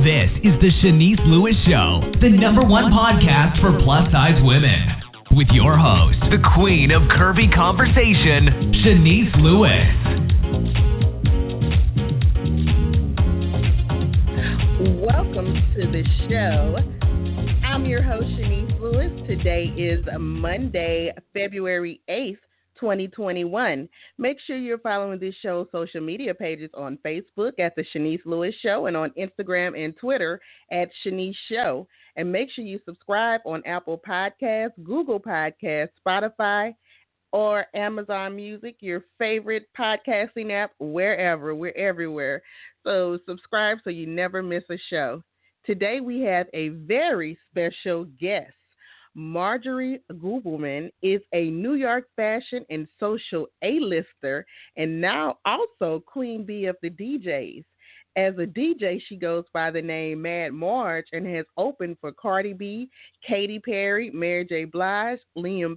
This is the Shanice Lewis Show, the #1 podcast for plus-size women. With your host, the queen of curvy conversation, Shanice Lewis. Welcome to the show. I'm your host, Shanice Lewis. Today is Monday, February 8th, 2021. Make sure you're following this show's social media pages on Facebook at The Shanice Lewis Show and on Instagram and Twitter at Shanice Show. And make sure you subscribe on Apple Podcasts, Google Podcasts, Spotify, or Amazon Music, your favorite podcasting app, wherever. We're everywhere. So subscribe so you never miss a show. Today we have a very special guest. Marjorie Gubelmann is a New York fashion and social A-lister and now also Queen Bee of the DJs. As a DJ, she goes by the name Mad Marj and has opened for Cardi B, Katy Perry, Mary J. Blige,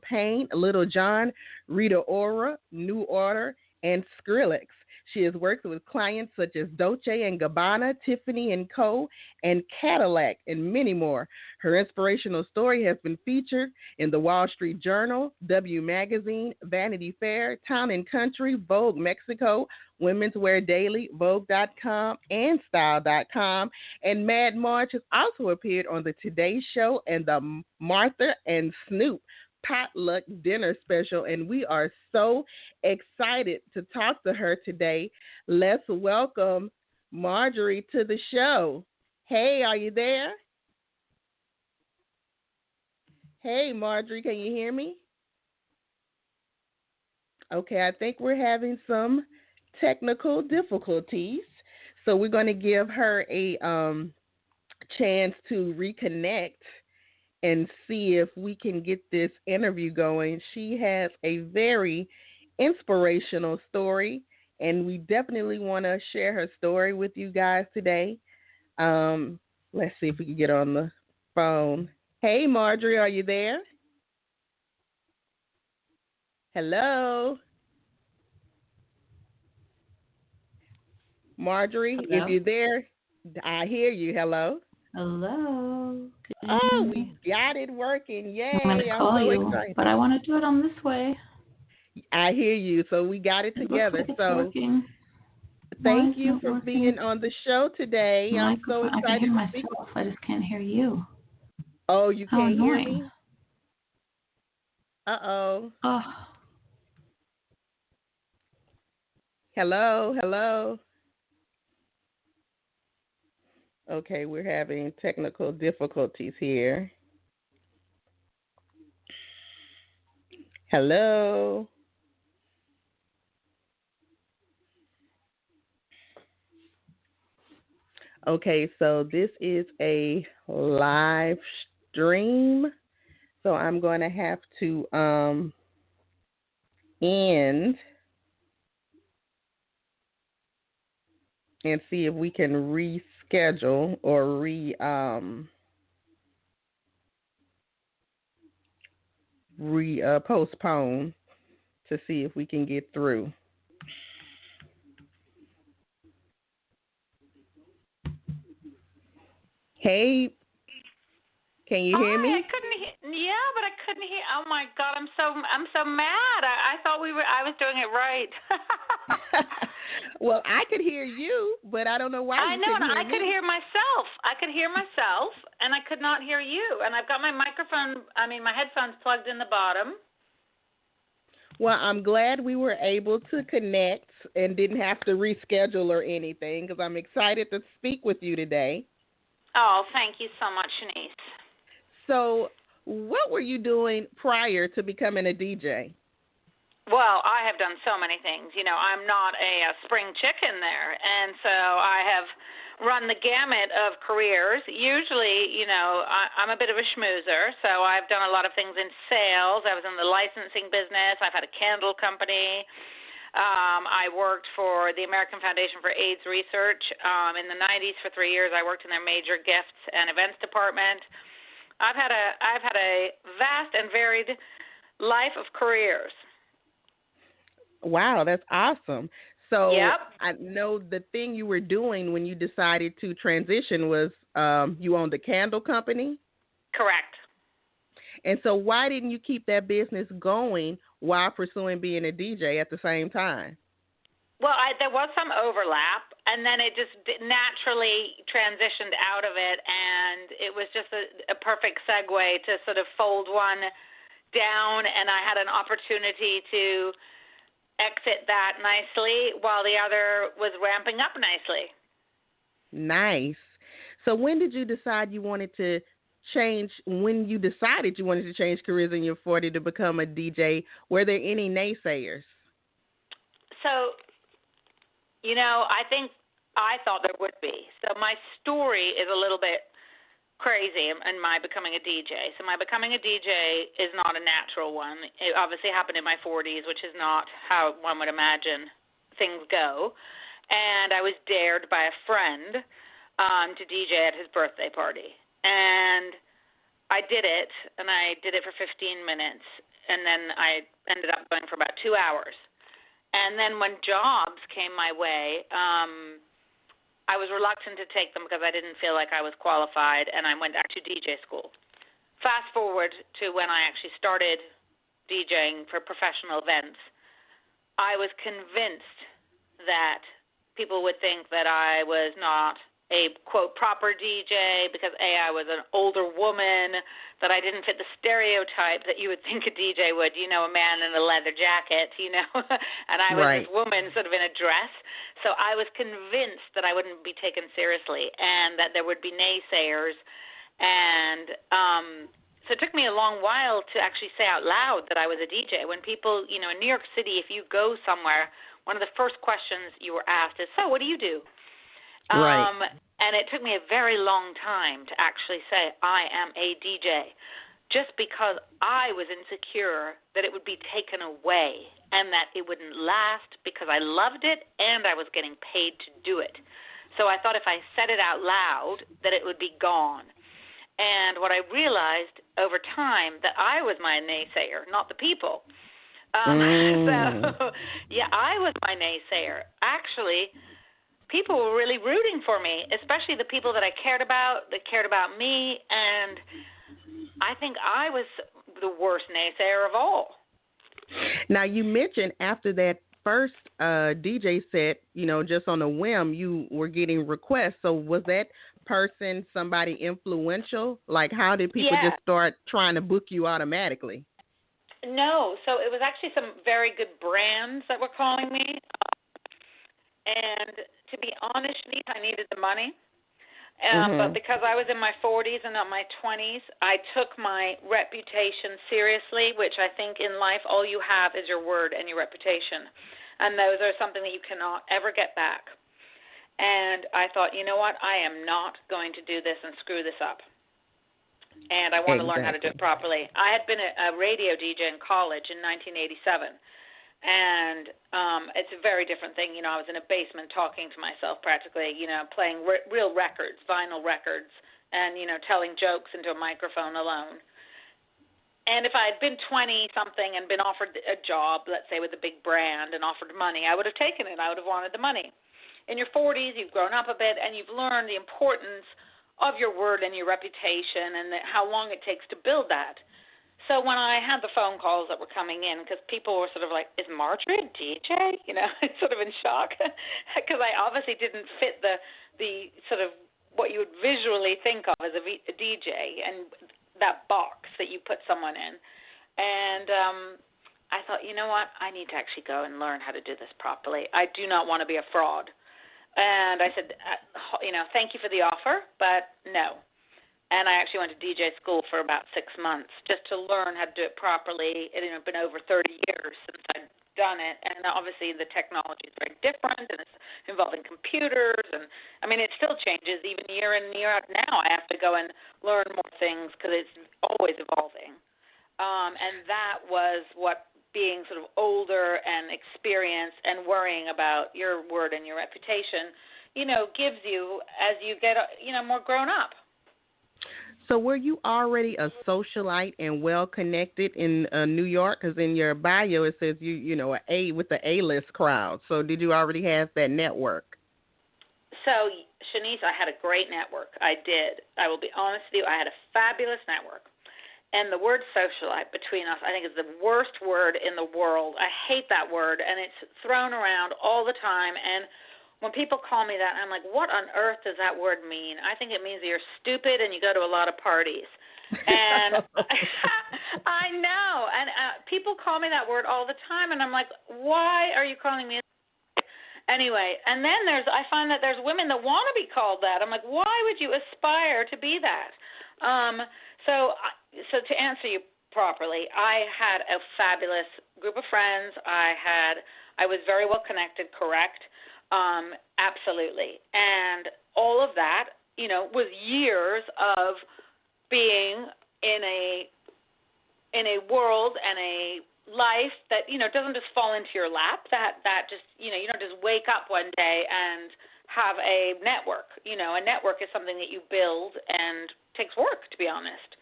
Payne, Lil Jon, Rita Ora, New Order, and Skrillex. She has worked with clients such as Dolce and Gabbana, Tiffany Co, and Cadillac, and many more. Her inspirational story has been featured in the Wall Street Journal, W Magazine, Vanity Fair, Town and Country, Vogue Mexico, Women's Wear Daily, Vogue.com, and Style.com. And Mad Marj has also appeared on the Today Show and the Martha and Snoop Potluck dinner special, and we are so excited to talk to her today. Let's welcome Marjorie to the show. Hey, are you there? Hey, Marjorie, can you hear me? Okay, I think we're having some technical difficulties, so we're going to give her a chance to reconnect and see if we can get this interview going. She has a very inspirational story, and we definitely want to share her story with you guys today. Let's see if we can get on the phone. Hey, Marjorie, are you there? Hello? Marjorie, Hello? if you're there, I hear you. Hello? Hello. Oh, we got it working. Yay. I'm going to call you, excited. but I want to do it on this way. I hear you. So we got it together. Looks like so it's working. thank you for being on the show today. I'm so excited I can hear to myself. speak. I just can't hear you. Oh, you How can't annoying. hear me? Uh-oh. Oh. Hello? Okay, we're having technical difficulties here. Hello? Okay, so this is a live stream, so I'm going to have to end and see if we can reschedule or postpone to see if we can get through. Hey, can you hear me? I couldn't hear. Yeah, but I couldn't hear. Oh my God, I'm so mad. I thought I was doing it right. Well, I could hear you, but I don't know why. I know, and I could me. hear myself. I could hear myself, and I could not hear you. And I've got my my headphones plugged in the bottom. Well, I'm glad we were able to connect and didn't have to reschedule or anything because I'm excited to speak with you today. Oh, thank you so much, Shanice. So, what were you doing prior to becoming a DJ? Well, I have done so many things. You know, I'm not a spring chicken there, and so I have run the gamut of careers. Usually, you know, I'm a bit of a schmoozer, so I've done a lot of things in sales. I was in the licensing business. I've had a candle company. I worked for the American Foundation for AIDS Research in the 90s for 3 years. I worked in their major gifts and events department. I've had a vast and varied life of careers. Wow, that's awesome. So Yep. I know the thing you were doing when you decided to transition was you owned a candle company. Correct. And so why didn't you keep that business going while pursuing being a DJ at the same time? Well, there was some overlap, and then it just naturally transitioned out of it, and it was just a perfect segue to sort of fold one down, and I had an opportunity to exit that nicely while the other was ramping up nicely. Nice. So when did you decide you wanted to change, when you decided you wanted to change careers in your 40 to become a DJ, were there any naysayers? So, you know, I thought there would be. So my story is a little bit crazy in my becoming a DJ. So my becoming a DJ is not a natural one. It obviously happened in my 40s, which is not how one would imagine things go. And I was dared by a friend to DJ at his birthday party. And I did it, and I did it for 15 minutes, and then I ended up going for about 2 hours. And then when jobs came my way, I was reluctant to take them because I didn't feel like I was qualified, and I went back to DJ school. Fast forward to when I actually started DJing for professional events, I was convinced that people would think that I was not a, quote, proper DJ because, A, I was an older woman, that I didn't fit the stereotype that you would think a DJ would, you know, a man in a leather jacket, you know, and I was this woman sort of in a dress. So I was convinced that I wouldn't be taken seriously and that there would be naysayers. And so it took me a long while to actually say out loud that I was a DJ. When people, you know, in New York City, if you go somewhere, one of the first questions you were asked is, so what do you do? And it took me a very long time to actually say I am a DJ, just because I was insecure that it would be taken away and that it wouldn't last because I loved it and I was getting paid to do it. So I thought if I said it out loud that it would be gone. And what I realized over time that I was my naysayer, not the people. So, yeah, I was my naysayer. Actually, people were really rooting for me, especially the people that I cared about, that cared about me, and I think I was the worst naysayer of all. Now, you mentioned after that first DJ set, you know, just on a whim, you were getting requests. So was that person somebody influential? Like, how did people just start trying to book you automatically? No. So it was actually some very good brands that were calling me. And to be honest, I needed the money. But because I was in my 40s and not my 20s, I took my reputation seriously, which I think in life all you have is your word and your reputation. And those are something that you cannot ever get back. And I thought, you know what, I am not going to do this and screw this up. And I want to learn how to do it properly. I had been a radio DJ in college in 1987. And it's a very different thing. You know, I was in a basement talking to myself practically, you know, playing real records, vinyl records, and, you know, telling jokes into a microphone alone. And if I had been 20-something and been offered a job, let's say with a big brand and offered money, I would have taken it. I would have wanted the money. In your 40s, you've grown up a bit, and you've learned the importance of your word and your reputation and how long it takes to build that. So when I had the phone calls that were coming in, because people were sort of like, is Marjorie a DJ? You know, sort of in shock, because I obviously didn't fit the sort of what you would visually think of as a DJ and that box that you put someone in. And I thought, you know what, I need to actually go and learn how to do this properly. I do not want to be a fraud. And I said, you know, thank you for the offer, but no. And I actually went to DJ school for about 6 months just to learn how to do it properly. It had been over 30 years since I'd done it, and obviously the technology is very different, and it's involving computers, and I mean it still changes even year in and year out. Now I have to go and learn more things because it's always evolving. And that was what being sort of older and experienced and worrying about your word and your reputation, you know, gives you as you get, you know, more grown up. So were you already a socialite and well connected in New York? Because in your bio it says you know with the A-list crowd. So did you already have that network? So, Shanice, I had a great network. I did. I will be honest with you. I had a fabulous network. And the word socialite between us, I think, is the worst word in the world. I hate that word, and it's thrown around all the time. And when people call me that, I'm like, what on earth does that word mean? I think it means that you're stupid and you go to a lot of parties. And I know. And people call me that word all the time, and I'm like, why are you calling me a Anyway, and then I find that there's women that want to be called that. I'm like, why would you aspire to be that? So to answer you properly, I had a fabulous group of friends. I was very well connected, correct? Absolutely. And all of that, was years of being in a world and a life that doesn't just fall into your lap, that just you don't just wake up one day and have a network. A network is something that you build and takes work, to be honest.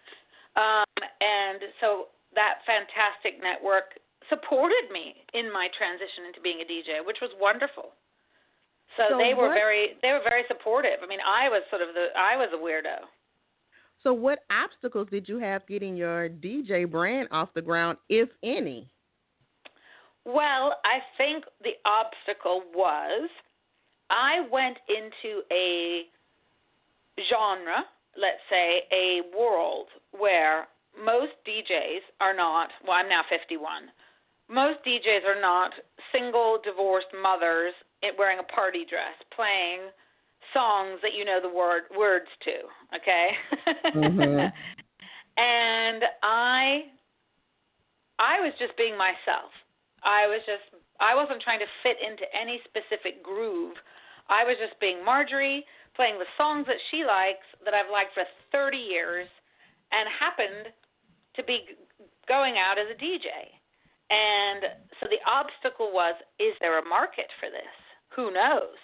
And so that fantastic network supported me in my transition into being a DJ, which was wonderful. So they were very supportive. I mean, I was a weirdo. So what obstacles did you have getting your DJ brand off the ground, if any? Well, I think the obstacle was I went into a genre, let's say a world where most DJs are not, well, I'm now 51. Most DJs are not single divorced mothers wearing a party dress, playing songs that you know the words to, okay? Mm-hmm. And I was just being myself. I wasn't trying to fit into any specific groove. I was just being Marjorie, playing the songs that she likes, that I've liked for 30 years, and happened to be going out as a DJ. And so the obstacle was, is there a market for this? Who knows?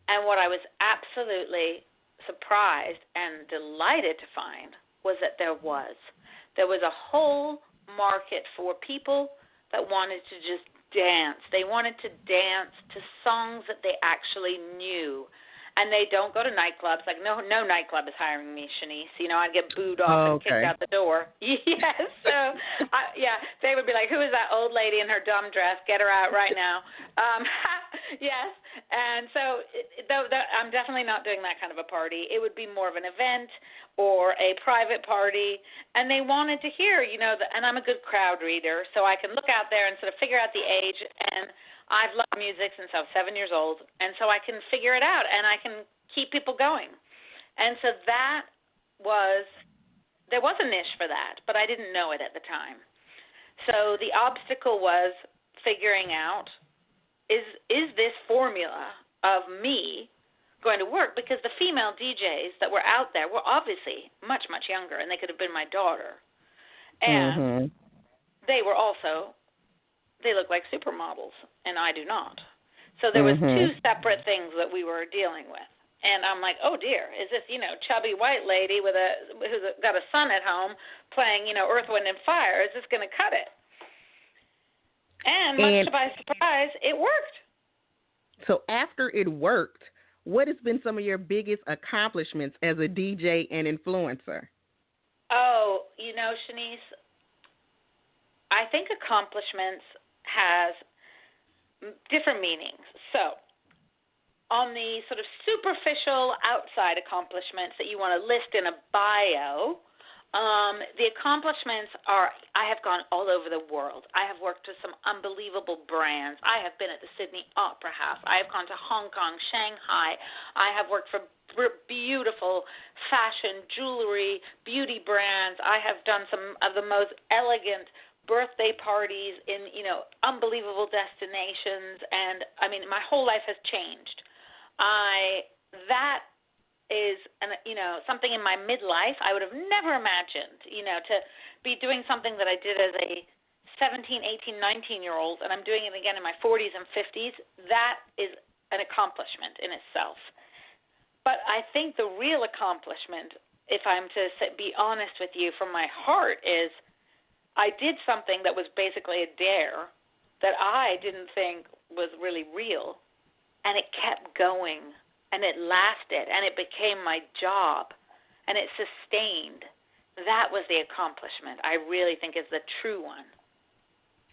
And what I was absolutely surprised and delighted to find was that there was a whole market for people that wanted to just dance. They wanted to dance to songs that they actually knew. And they don't go to nightclubs. Like, no nightclub is hiring me, Shanice. I'd get booed off and kicked out the door. Yes. So, they would be like, who is that old lady in her dumb dress? Get her out right now. Yes. And so I'm definitely not doing that kind of a party. It would be more of an event or a private party. And they wanted to hear, and I'm a good crowd reader, so I can look out there and sort of figure out the age. And I've loved music since I was 7 years old, and so I can figure it out, and I can keep people going. And so there was a niche for that, but I didn't know it at the time. So the obstacle was figuring out, is this formula of me going to work? Because the female DJs that were out there were obviously much, much younger, and they could have been my daughter. And they were also... they look like supermodels, and I do not. So there was two separate things that we were dealing with. And I'm like, oh, dear, is this, chubby white lady who's got a son at home playing, Earth, Wind, and Fire? Is this going to cut it? And much to my surprise, it worked. So after it worked, what has been some of your biggest accomplishments as a DJ and influencer? Oh, Shanice, I think accomplishments has different meanings. So on the sort of superficial outside accomplishments that you want to list in a bio, the accomplishments are, I have gone all over the world. I have worked with some unbelievable brands. I have been at the Sydney Opera House. I have gone to Hong Kong, Shanghai. I have worked for beautiful fashion, jewelry, beauty brands. I have done some of the most elegant birthday parties in, unbelievable destinations. And, I mean, my whole life has changed. That is, something in my midlife I would have never imagined, to be doing something that I did as a 17, 18, 19-year-old, and I'm doing it again in my 40s and 50s. That is an accomplishment in itself. But I think the real accomplishment if I'm to be honest with you from my heart, is I did something that was basically a dare that I didn't think was really real, and it kept going, and it lasted, and it became my job, and it sustained. That was the accomplishment I really think is the true one.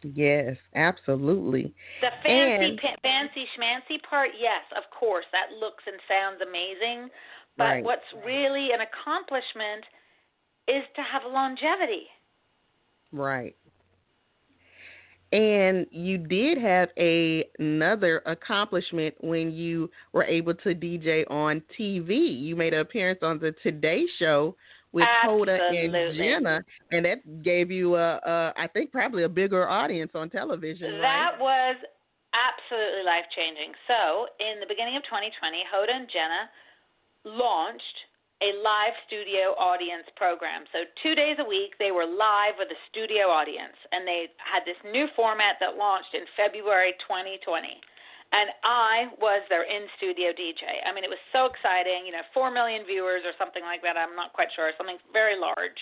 Yes, absolutely. The fancy schmancy part, yes, of course, that looks and sounds amazing, but what's really an accomplishment is to have longevity. Right. And you did have another accomplishment when you were able to DJ on TV. You made an appearance on the Today Show with Hoda and Jenna, and that gave you I think probably a bigger audience on television. That was absolutely life-changing. So in the beginning of 2020, Hoda and Jenna launched a live studio audience program. So 2 days a week, they were live with a studio audience, and they had this new format that launched in February 2020. And I was their in-studio DJ. I mean, it was so exciting, 4 million viewers or something like that. I'm not quite sure, something very large.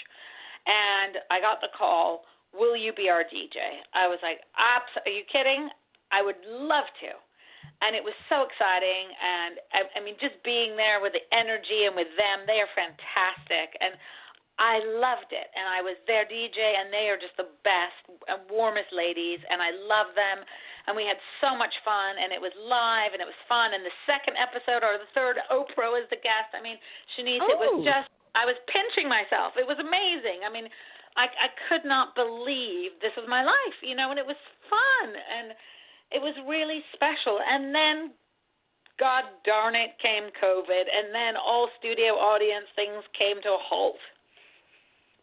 And I got the call, will you be our DJ? I was like, are you kidding? I would love to. And it was so exciting, and I mean, just being there with the energy and with them, they are fantastic, and I loved it, and I was their DJ, and they are just the best and warmest ladies, and I love them, and we had so much fun, and it was live, and it was fun, and the second episode, or the third, Oprah was the guest. I mean, Shanice, It was just, I was pinching myself. It was amazing. I mean, I could not believe this was my life, and it was fun, and it was really special. And then, God darn it, came COVID, and then all studio audience things came to a halt.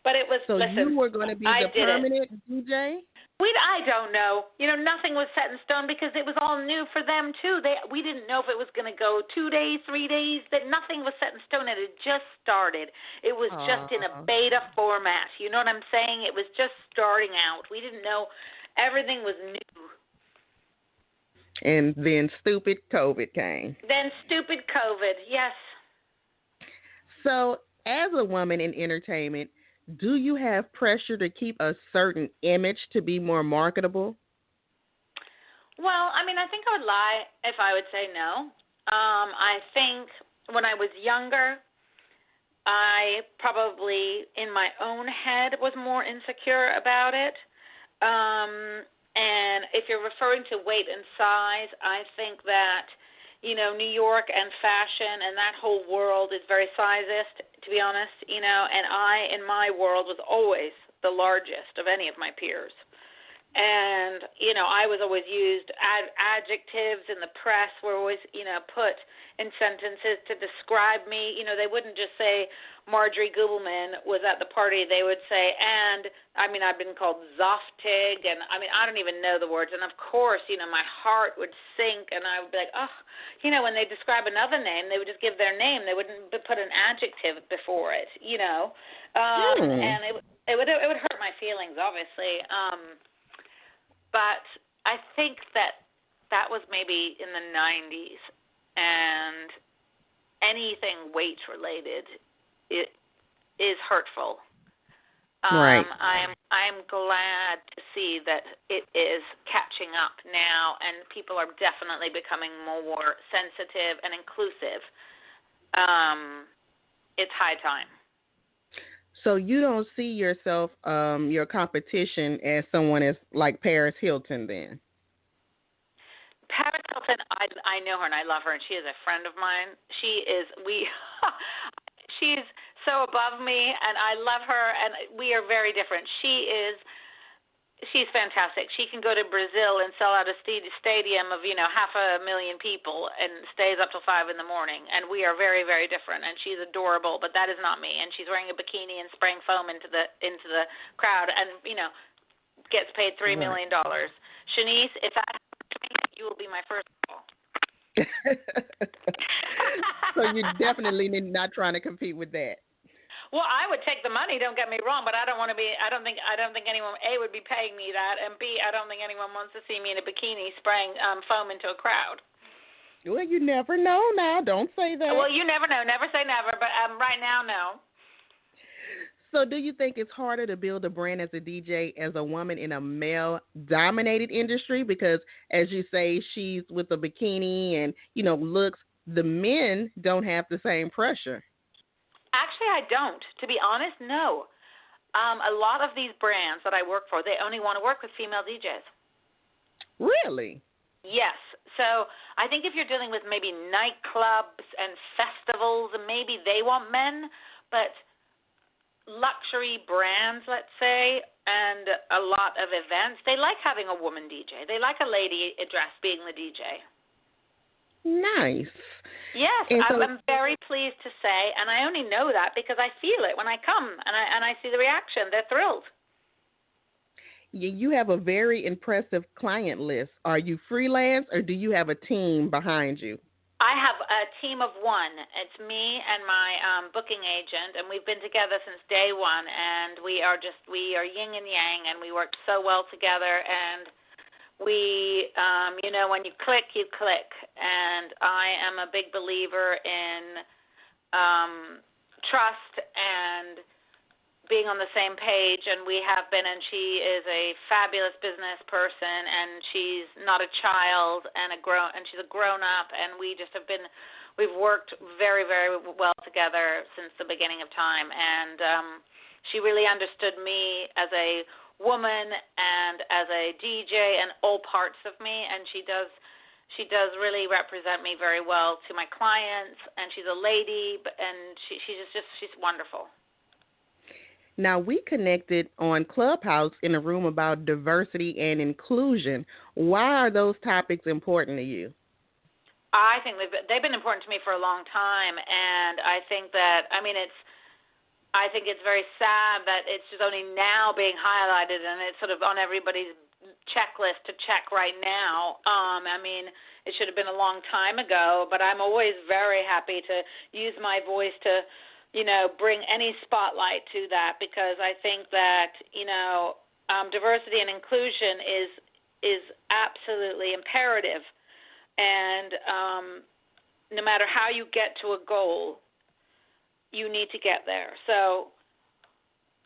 But it was, so listen, you were going to be the permanent DJ? I don't know. Nothing was set in stone because it was all new for them, too. We didn't know if it was going to go 2 days, 3 days, that nothing was set in stone. It had just started. It was just in a beta format. You know what I'm saying? It was just starting out. We didn't know. Everything was new. And then stupid COVID came. Yes. So, as a woman in entertainment, do you have pressure to keep a certain image to be more marketable? Well, I mean, I think I would lie if I would say no. I think when I was younger, I probably, in my own head, was more insecure about it. And if you're referring to weight and size, I think that, New York and fashion and that whole world is very sizist, to be honest, and I, in my world, was always the largest of any of my peers. And, I was always used, adjectives in the press were always, put in sentences to describe me. They wouldn't just say Marjorie Gubelmann was at the party. They would say, and, I've been called Zoftig, and, I don't even know the words. And, of course, my heart would sink, and I would be like, when they describe another name, they would just give their name. They wouldn't put an adjective before it, And it would hurt my feelings, obviously. But I think that was maybe in the 90s, and anything weight-related is hurtful. Right. I'm glad to see that it is catching up now, and people are definitely becoming more sensitive and inclusive. It's high time. So you don't see yourself, your competition, as someone as like Paris Hilton then? Paris Hilton, I know her and I love her, and she is a friend of mine. She's so above me, and I love her, and we are very different. She's fantastic. She can go to Brazil and sell out a stadium of, 500,000 people and stays up till 5 a.m, and we are very, very different, and she's adorable, but that is not me, and she's wearing a bikini and spraying foam into the crowd and, gets paid $3 million. Shanice, if that happens to me, you will be my first call. So you're definitely not trying to compete with that. Well, I would take the money. Don't get me wrong, but I don't want to be. I don't think anyone would be paying me that, and B, I don't think anyone wants to see me in a bikini spraying foam into a crowd. Well, you never know now. Don't say that. Well, you never know. Never say never. But right now, no. So do you think it's harder to build a brand as a DJ as a woman in a male-dominated industry? Because, as you say, she's with a bikini and, looks, the men don't have the same pressure. Actually, I don't. To be honest, no. A lot of these brands that I work for, they only want to work with female DJs. Really? Yes. So I think if you're dealing with maybe nightclubs and festivals, maybe they want men, but luxury brands, let's say, and a lot of events, they like having a woman DJ. They like a lady dressed being the DJ. Nice. Yes, I'm very pleased to say, and I only know that because I feel it when I come and I see the reaction. They're thrilled. You have a very impressive client list. Are you freelance or do you have a team behind you? I have a team of one. It's me and my booking agent, and we've been together since day one, and we are yin and yang, and we work so well together, and we, when you click, and I am a big believer in trust and being on the same page, and we have been, and she is a fabulous business person, and she's not a child, and she's a grown-up, and we've worked very, very well together since the beginning of time, and she really understood me as a woman and as a DJ and all parts of me, and she does really represent me very well to my clients, and she's a lady, and she's wonderful. Now, we connected on Clubhouse in a room about diversity and inclusion. Why are those topics important to you? I think they've been important to me for a long time, and I think that, I think it's very sad that it's just only now being highlighted, and it's sort of on everybody's checklist to check right now. It should have been a long time ago, but I'm always very happy to use my voice to bring any spotlight to that, because I think that, diversity and inclusion is absolutely imperative. And no matter how you get to a goal, you need to get there. So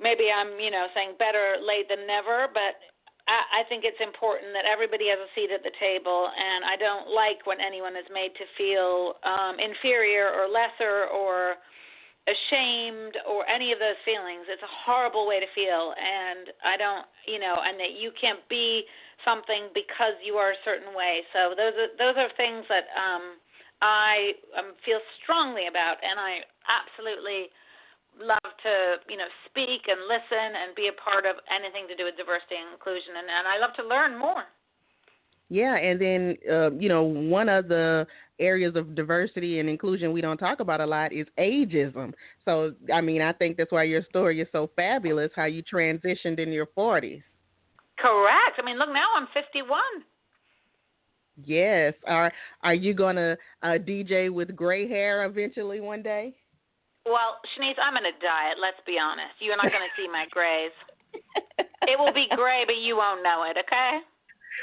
maybe I'm, saying better late than never, but I think it's important that everybody has a seat at the table, and I don't like when anyone is made to feel inferior or lesser or ashamed or any of those feelings. It's a horrible way to feel, and I don't, and that you can't be something because you are a certain way. So those are things that I feel strongly about, and I absolutely love to, speak and listen and be a part of anything to do with diversity and inclusion, and I love to learn more. Yeah, and then, one of the areas of diversity and inclusion we don't talk about a lot is ageism. So, I think that's why your story is so fabulous, how you transitioned in your 40s. Correct. Look, now I'm 51. Yes. Are you going to DJ with gray hair eventually one day? Well, Shanice, I'm on a diet, let's be honest. You're not going to see my grays. It will be gray, but you won't know it, okay?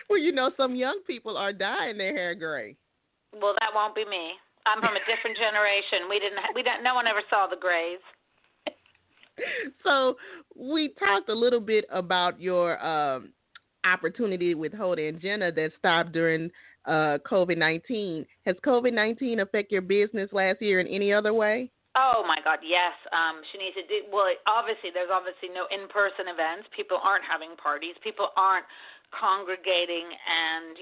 Well, some young people are dyeing their hair gray. Well, that won't be me. I'm from a different generation. No one ever saw the grays. So we talked a little bit about your opportunity with Order and Skrillex that stopped during COVID-19. Has COVID-19 affected your business last year in any other way? Oh, my God, yes. Shanice, obviously, there's no in-person events. People aren't having parties. People aren't congregating and,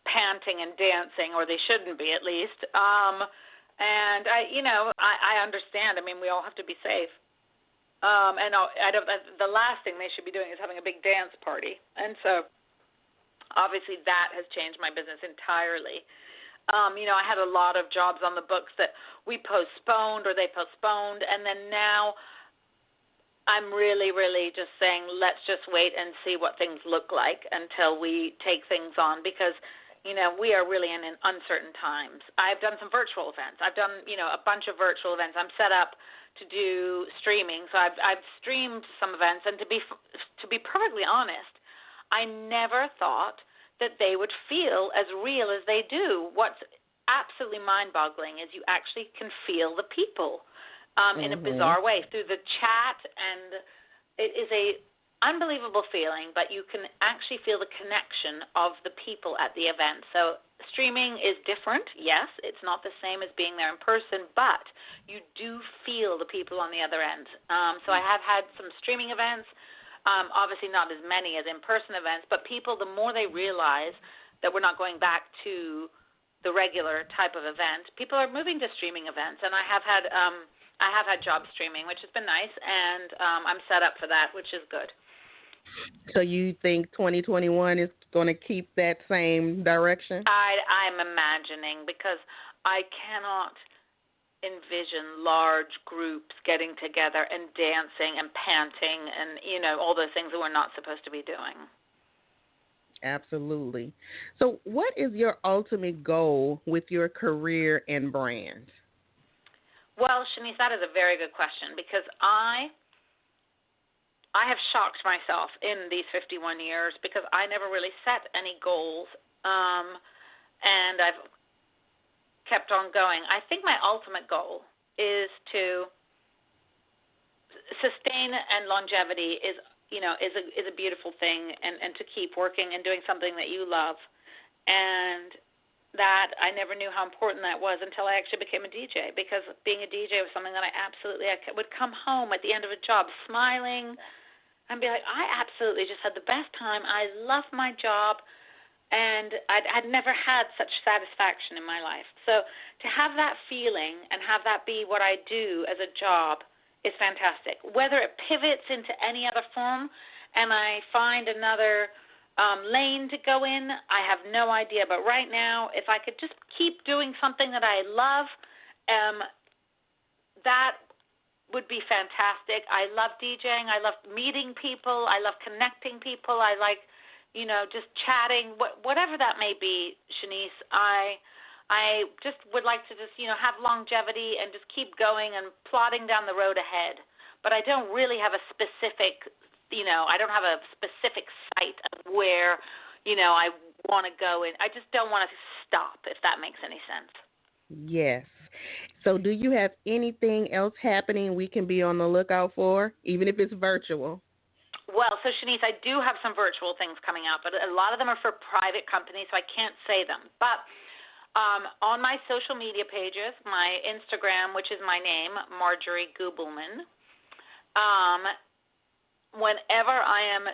panting and dancing, or they shouldn't be at least. And I understand. We all have to be safe. And the last thing they should be doing is having a big dance party. And so obviously that has changed my business entirely. I had a lot of jobs on the books that we postponed or they postponed, and then now I'm really, really just saying let's just wait and see what things look like until we take things on, because we are really in uncertain times. I've done some virtual events. I've done, a bunch of virtual events. I'm set up to do streaming, so I've streamed some events. And to be perfectly honest, I never thought that they would feel as real as they do. What's absolutely mind-boggling is you actually can feel the people. in a bizarre way through the chat, and it is a unbelievable feeling, but you can actually feel the connection of the people at the event. So streaming is different, yes. It's not the same as being there in person, but you do feel the people on the other end. So I have had some streaming events, obviously not as many as in-person events, but people, the more they realize that we're not going back to the regular type of event, people are moving to streaming events. And I have had job streaming, which has been nice, and I'm set up for that, which is good. So you think 2021 is going to keep that same direction? I'm imagining, because I cannot envision large groups getting together and dancing and panting and, all those things that we're not supposed to be doing. Absolutely. So what is your ultimate goal with your career and brand? Well, Shanice, that is a very good question, because I have shocked myself in these 51 years because I never really set any goals, and I've kept on going. I think my ultimate goal is to sustain, and longevity is a beautiful thing, and to keep working and doing something that you love. And that I never knew how important that was until I actually became a DJ, because being a DJ was something that I would come home at the end of a job smiling and be like, I absolutely just had the best time. I love my job, and I'd never had such satisfaction in my life. So to have that feeling and have that be what I do as a job is fantastic. Whether it pivots into any other form and I find another lane to go in, I have no idea. But right now, if I could just keep doing something that I love, that would be fantastic. I love DJing. I love meeting people. I love connecting people. I like, just chatting, whatever that may be, Shanice. I just would like to just, have longevity and just keep going and plodding down the road ahead. But I don't really have a specific, I don't have a specific site of where, I want to go in. I just don't want to stop, if that makes any sense. Yes. So do you have anything else happening we can be on the lookout for, even if it's virtual? Well, so Shanice, I do have some virtual things coming out, but a lot of them are for private companies, so I can't say them. But on my social media pages, my Instagram, which is my name, Marjorie Gubelmann, whenever I am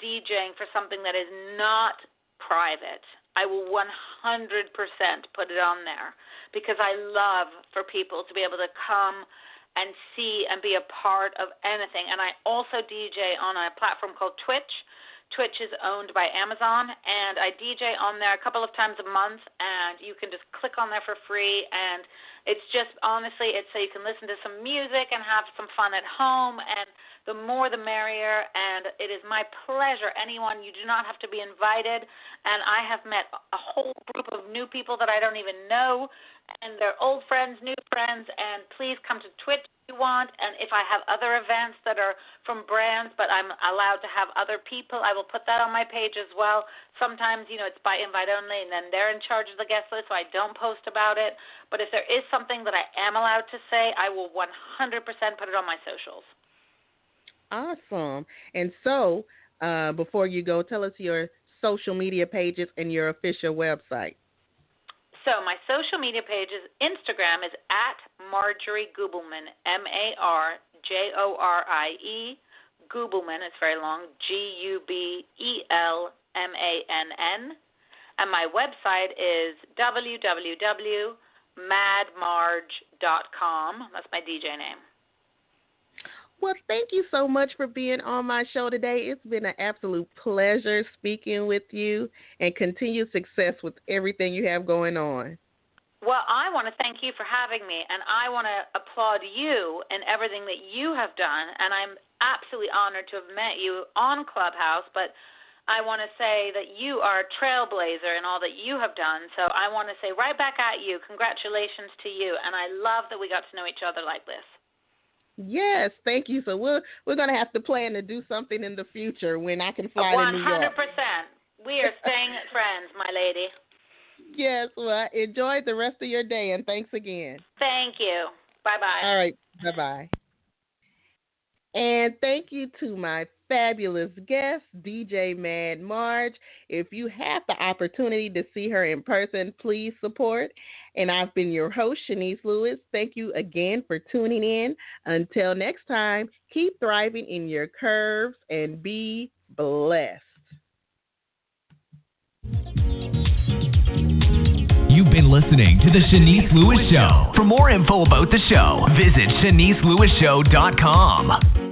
DJing for something that is not private, I will 100% put it on there, because I love for people to be able to come and see and be a part of anything. And I also DJ on a platform called Twitch. Twitch is owned by Amazon, and I DJ on there a couple of times a month, and you can just click on there for free. And it's just, honestly, it's so you can listen to some music and have some fun at home, and the more the merrier. And it is my pleasure. Anyone, you do not have to be invited. And I have met a whole group of new people that I don't even know, and they're old friends, new friends. And please come to Twitch if you want. And if I have other events that are from brands, but I'm allowed to have other people, I will put that on my page as well. Sometimes, it's by invite only, and then they're in charge of the guest list, so I don't post about it. But if there is something that I am allowed to say, I will 100% put it on my socials. Awesome. And so, before you go, tell us your social media pages and your official website. So my social media pages, Instagram is at Marjorie Gubelmann, Marjorie, Gubelmann, it's very long, Gubelmann. And my website is www.madmarj.com. That's my DJ name. Well, thank you so much for being on my show today. It's been an absolute pleasure speaking with you, and continued success with everything you have going on. Well, I want to thank you for having me, and I want to applaud you and everything that you have done, and I'm absolutely honored to have met you on Clubhouse, but I want to say that you are a trailblazer in all that you have done, so I want to say right back at you, congratulations to you, and I love that we got to know each other like this. Yes, thank you. So we're going to have to plan to do something in the future when I can fly to New York. 100%. We are staying friends, my lady. Yes, well, enjoy the rest of your day, and thanks again. Thank you. Bye-bye. All right. Bye-bye. And thank you to my fabulous guest, DJ Mad Marj. If you have the opportunity to see her in person, please support. And I've been your host, Shanice Lewis. Thank you again for tuning in. Until next time, keep thriving in your curves and be blessed. You've been listening to The Shanice Lewis Show. For more info about the show, visit ShaniceLewisShow.com.